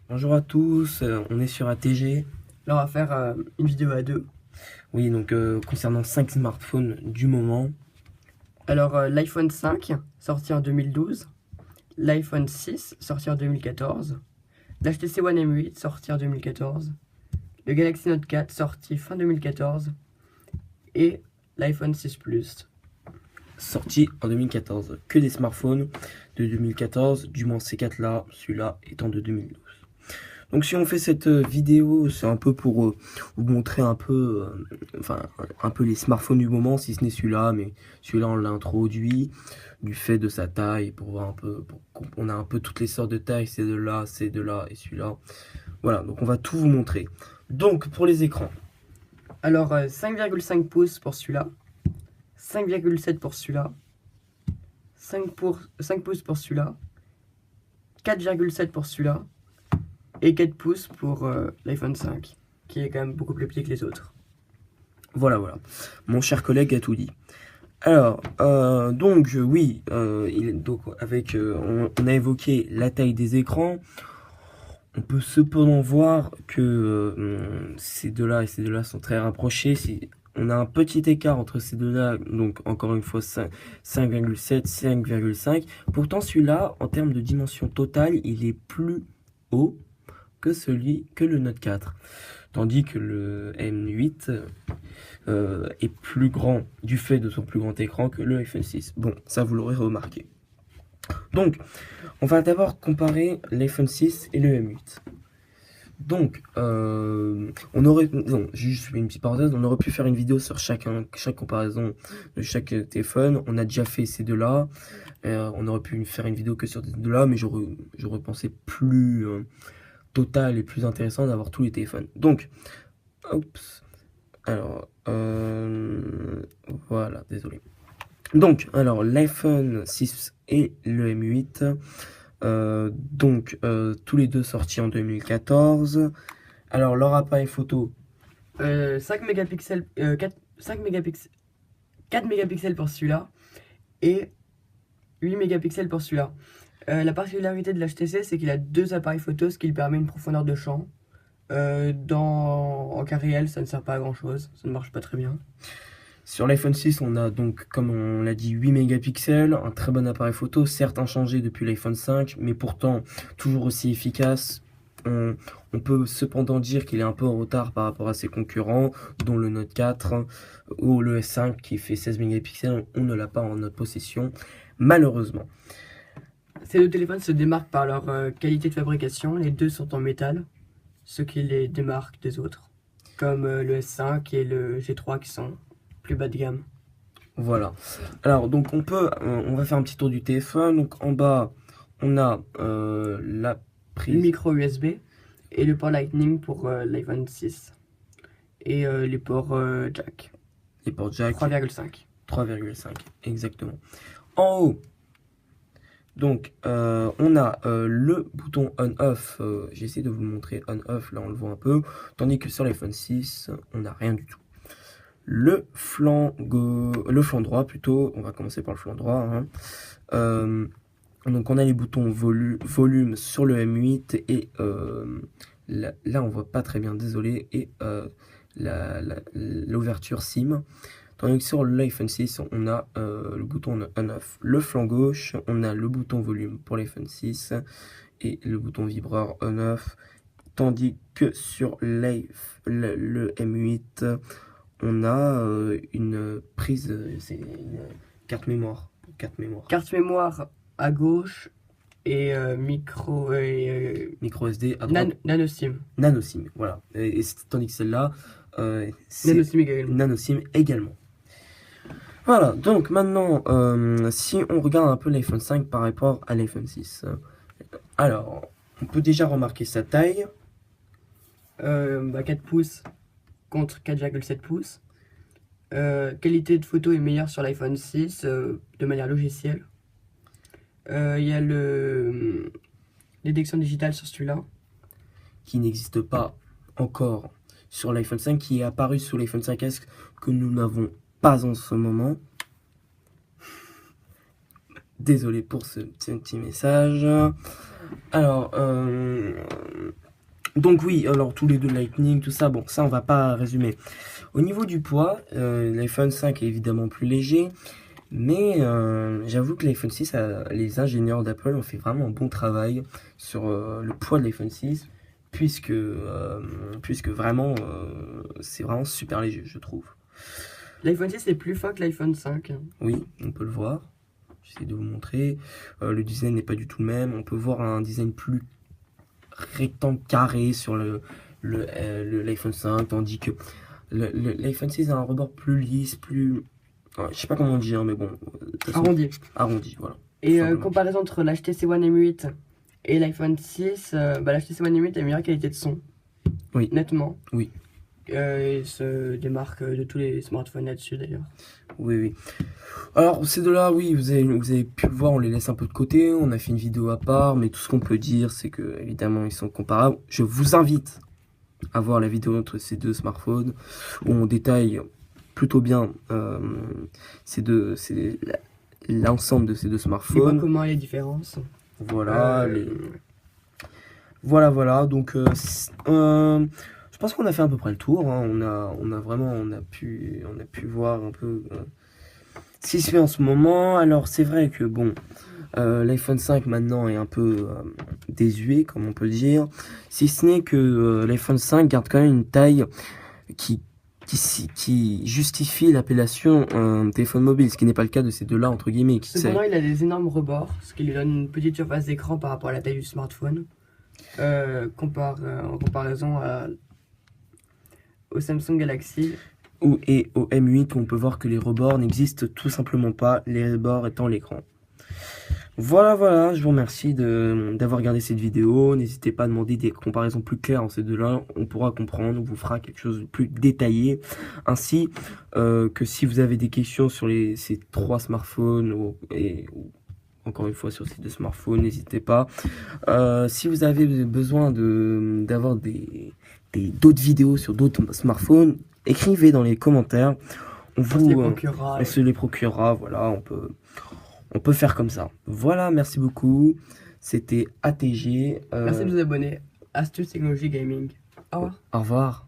Bonjour à tous, on est sur ATG. Là, on va faire une vidéo à deux. Oui, donc concernant 5 smartphones du moment. Alors, l'iPhone 5, sorti en 2012. L'iPhone 6, sorti en 2014. L'HTC One M8, sorti en 2014. Le Galaxy Note 4, sorti fin 2014. Et l'iPhone 6 Plus. Sortis en 2014. Que des smartphones de 2014, du moins ces 4 là, celui-là étant de 2012. Donc si on fait cette vidéo, c'est un peu pour vous montrer un peu, un peu les smartphones du moment, si ce n'est celui-là, mais celui-là on l'a introduit du fait de sa taille, pour voir un peu, on a un peu toutes les sortes de tailles, c'est de là et celui-là. Voilà, donc on va tout vous montrer. Donc pour les écrans. Alors, 5,5 pouces pour celui-là. 5,7 pour celui-là. 5 pouces pour celui-là. 4,7 pour celui-là. Et 4 pouces pour l'iPhone 5, qui est quand même beaucoup plus petit que les autres. Voilà. Mon cher collègue a tout dit. Alors, oui, on a évoqué la taille des écrans. On peut cependant voir que ces deux-là et ces deux-là sont très rapprochés. On a un petit écart entre ces deux-là, donc encore une fois 5,7, 5,5. Pourtant, celui-là, en termes de dimension totale, il est plus haut que le Note 4. Tandis que le M8 est plus grand du fait de son plus grand écran que le iPhone 6. Bon, ça vous l'aurez remarqué. Donc, on va d'abord comparer l'iPhone 6 et le M8. Donc, juste une petite parenthèse, on aurait pu faire une vidéo sur chaque comparaison de chaque téléphone. On a déjà fait ces deux-là. On aurait pu faire une vidéo que sur ces deux-là, mais j'aurais pensé plus total et plus intéressant d'avoir tous les téléphones. Donc, voilà, désolé. Donc, alors, l'iPhone 6 et le M8, tous les deux sortis en 2014. Alors, leur appareil photo, 5 mégapixels, 4 mégapixels pour celui-là et 8 mégapixels pour celui-là. La particularité de l'HTC, c'est qu'il a deux appareils photo, ce qui lui permet une profondeur de champ. En cas réel, ça ne sert pas à grand chose, ça ne marche pas très bien. Sur l'iPhone 6, on a donc, comme on l'a dit, 8 mégapixels, un très bon appareil photo, certes inchangé depuis l'iPhone 5, mais pourtant toujours aussi efficace. On peut cependant dire qu'il est un peu en retard par rapport à ses concurrents, dont le Note 4 ou le S5 qui fait 16 mégapixels. On ne l'a pas en notre possession, malheureusement. Ces deux téléphones se démarquent par leur qualité de fabrication. Les deux sont en métal, ce qui les démarque des autres, comme le S5 et le G3 qui sont plus bas de gamme. Voilà. Alors, donc on va faire un petit tour du téléphone. Donc en bas, on a la prise. Le micro USB et le port Lightning pour l'iPhone 6. Et les ports jack. Les ports jack. 3,5. 3,5, exactement. En haut, donc on a le bouton on-off. J'essaie de vous le montrer on-off, là on le voit un peu. Tandis que sur l'iPhone 6, on n'a rien du tout. Le flanc droit plutôt, on va commencer par le flanc droit. Donc on a les boutons volume sur le M8 et là on voit pas très bien, désolé, et l'ouverture SIM. Tandis que sur l'iPhone 6, on a le bouton on-off. Le flanc gauche, on a le bouton volume pour l'iPhone 6 et le bouton vibreur on-off. Tandis que sur le M8, on a une prise, c'est une carte mémoire. Carte mémoire à gauche et micro SD à droite. Nano SIM. Nano SIM, voilà. Tandis que celle-là, c'est Nano SIM également. Voilà, donc maintenant, si on regarde un peu l'iPhone 5 par rapport à l'iPhone 6. Alors, on peut déjà remarquer sa taille. 4 pouces contre 4,7 pouces. Qualité de photo est meilleure sur l'iPhone 6 de manière logicielle. Il y a le détection digitale sur celui-là. Qui n'existe pas encore sur l'iPhone 5, qui est apparu sur l'iPhone 5S que nous n'avons pas en ce moment. Désolé pour ce petit message. Alors, donc oui, alors tous les deux Lightning, tout ça, bon, ça on va pas résumer. Au niveau du poids, l'iPhone 5 est évidemment plus léger, mais j'avoue que l'iPhone 6, les ingénieurs d'Apple ont fait vraiment un bon travail sur le poids de l'iPhone 6, puisque vraiment, c'est vraiment super léger, je trouve. L'iPhone 6 est plus fin que l'iPhone 5. Oui, on peut le voir. J'essaie de vous montrer. Le design n'est pas du tout le même. On peut voir un design plus rectangle carré sur l'iPhone 5, tandis que l'iPhone 6 a un rebord plus lisse, plus... Ouais, je sais pas comment dire, mais bon. De toute façon, Arrondi. arrondi, voilà. Et Simplement. comparaison entre l'HTC One M8 et l'iPhone 6, l'HTC One M8 a une meilleure qualité de son. Oui. Nettement. Oui. Il se démarque de tous les smartphones là-dessus d'ailleurs. Oui, oui. Alors, ces deux-là, oui, vous avez pu le voir, on les laisse un peu de côté. On a fait une vidéo à part, mais tout ce qu'on peut dire, c'est que, évidemment, ils sont comparables. Je vous invite à voir la vidéo entre ces deux smartphones, où on détaille plutôt bien l'ensemble de ces deux Les points smartphones. communs et les différences. Voilà, voilà. Donc, je pense qu'on a fait à peu près le tour. Hein. On a pu voir un peu ce qui se fait en ce moment. Alors, c'est vrai que bon, l'iPhone 5 maintenant est un peu désuet, comme on peut dire. Si ce n'est que l'iPhone 5 garde quand même une taille qui justifie l'appellation téléphone mobile, ce qui n'est pas le cas de ces deux-là, entre guillemets. Cependant, il a des énormes rebords, ce qui lui donne une petite surface d'écran par rapport à la taille du smartphone. En comparaison au Samsung Galaxy. Et au M8, on peut voir que les rebords n'existent tout simplement pas, les rebords étant l'écran. Voilà, je vous remercie d'avoir regardé cette vidéo. N'hésitez pas à demander des comparaisons plus claires entre ces deux-là. On pourra comprendre, on vous fera quelque chose de plus détaillé. Ainsi que si vous avez des questions sur ces trois smartphones ou encore une fois sur ces deux smartphones, n'hésitez pas. Si vous avez besoin d'avoir d'autres vidéos sur d'autres smartphones, écrivez dans les commentaires. On se les procurera, voilà, on peut faire comme ça. Voilà, merci beaucoup. C'était ATG. Merci de vous abonner. Astuces Technologie Gaming. Au revoir. Au revoir.